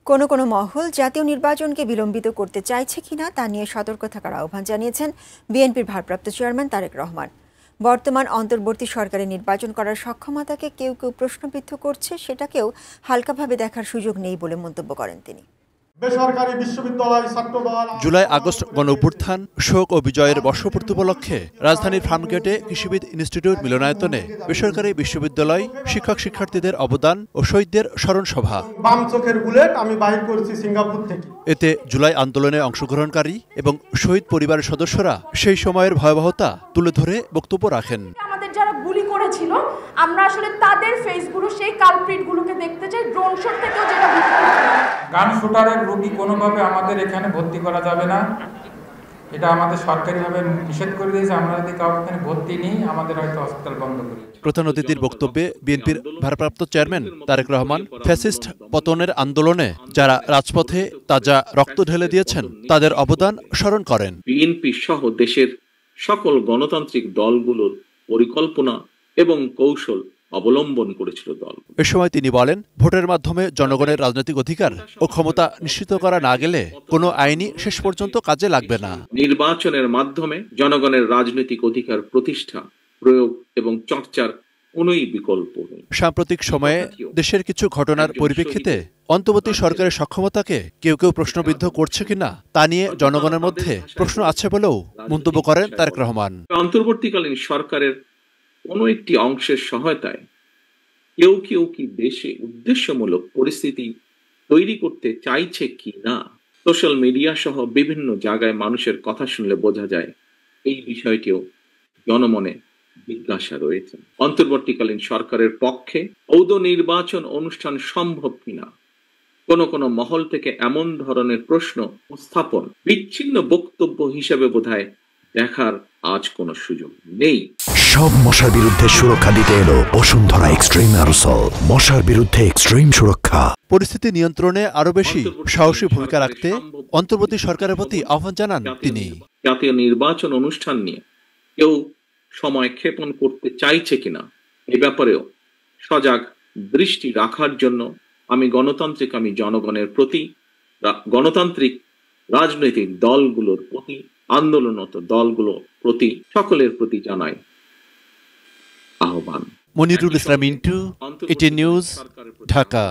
কোনো মহল জাতীয় নির্বাচনকে বিলম্বিত করতে চাইছে কিনা তা নিয়ে সতর্ক থাকার আহ্বান জানিয়েছেন বিএনপির ভারপ্রাপ্ত চেয়ারম্যান তারেক রহমান। বর্তমান অন্তর্বর্তী সরকারের নির্বাচন করার সক্ষমতাকে কেউ প্রশ্নবিদ্ধ করছে, সেটাকেও হালকাভাবে দেখার সুযোগ নেই বলে মন্তব্য করেন তিনি। জুলাই আগস্ট গণঅভ্যুত্থান, শোক ও বিজয়ের বর্ষপূর্তি উপলক্ষে রাজধানীর ফার্মগেটে কৃষিবিদ ইনস্টিটিউট মিলনায়তনে বেসরকারি বিশ্ববিদ্যালয়, শিক্ষক শিক্ষার্থীদের অবদান ও শহীদদের স্মরণ সভা। এতে জুলাই আন্দোলনে অংশগ্রহণকারী এবং শহীদ পরিবারের সদস্যরা সেই সময়ের ভয়াবহতা তুলে ধরে বক্তব্য রাখেন। যারা গুলি করেছিল, আমরা আসলে তাদের ফেসগুলো, সেই কালপ্রিটগুলোকে দেখতে চাই। ড্রোন শট থেকেও যেটা গান শুটারের রোগী কোনোভাবে আমাদের এখানে ভর্তি করা যাবে না, এটা আমাদের সরকারিভাবে নিষেধ করে দিয়েছে। আমরা যদি কাউকে এখানে ভর্তি নিই, আমাদের হয়তো হসপিটাল বন্ধ করি। প্রধান অতিথির বক্তব্যে বিএনপির ভারপ্রাপ্ত চেয়ারম্যান তারেক রহমান ফ্যাসিস্ট পতনের আন্দোলনে যারা রাজপথে তাজা রক্ত ঢেলে দিয়েছেন তাদের অবদান স্মরণ করেন। বিএনপি সহ দেশের সকল গণতান্ত্রিক দলগুলোর পরিকল্পনা এবং কৌশল অবলম্বন করেছিল দল। এ সময় তিনি বলেন, ভোটের মাধ্যমে জনগণের রাজনৈতিক অধিকার ও ক্ষমতা নিশ্চিত করা না গেলে কোনো আইনই শেষ পর্যন্ত কাজে লাগবে না। নির্বাচনের মাধ্যমে জনগণের রাজনৈতিক অধিকার প্রতিষ্ঠা, প্রয়োগ এবং চর্চার কোনোই বিকল্প নেই। সাম্প্রতিক সময়ে দেশের কিছু ঘটনার পরিপ্রেক্ষিতে অন্তর্বর্তী সরকারের সক্ষমতাকে কেউ প্রশ্নবিদ্ধ করছে কিনা তা নিয়ে জনগণের মধ্যে প্রশ্ন আছে বলেও মন্তব্য করেন তারেক রহমান। অন্তর্বর্তীকালীন সরকারের কোনো একটি অংশের সহায়তায় কেউ কি দেশে উদ্দেশ্যমূলক পরিস্থিতি তৈরি করতে চাইছে কি না, সোশ্যাল মিডিয়া সহ বিভিন্ন জায়গায় মানুষের কথা শুনলে বোঝা যায় এই বিষয়টিও জনমনে জিজ্ঞাসা রয়েছে। অন্তর্বর্তীকালীন সরকারের পক্ষে ঔদ নির্বাচন অনুষ্ঠান সম্ভব কিনা কোনো মহল থেকে এমন ধরনের প্রশ্ন উত্থাপন বিচ্ছিন্ন বক্তব্য হিসেবে বোধহয় দেখার আজ কোনো সুযোগ নেই। সব মশার বিরুদ্ধে সুরক্ষা দিতে এলো বসুন্ধরা এক্সট্রিম অ্যারোসল, মশার বিরুদ্ধে এক্সট্রিম সুরক্ষা। পরিস্থিতি নিয়ন্ত্রণে আরো বেশি সাহসী ভূমিকা রাখতে অন্তর্বর্তী সরকারের প্রতি আহ্বান জানান তিনি। জাতীয় নির্বাচন অনুষ্ঠান নিয়ে কেউ সময় ক্ষেপণ করতে চাইছে কিনা এ ব্যাপারেও সজাগ দৃষ্টি রাখার জন্য আমি জনগণের প্রতি, গণতান্ত্রিক রাজনৈতিক দলগুলোর প্রতি, আন্দোলনরত দলগুলোর প্রতি, সকলের প্রতি জানাই আহ্বান। মনিরুল ইসলাম মিন্টু, এটি নিউজ, ঢাকা।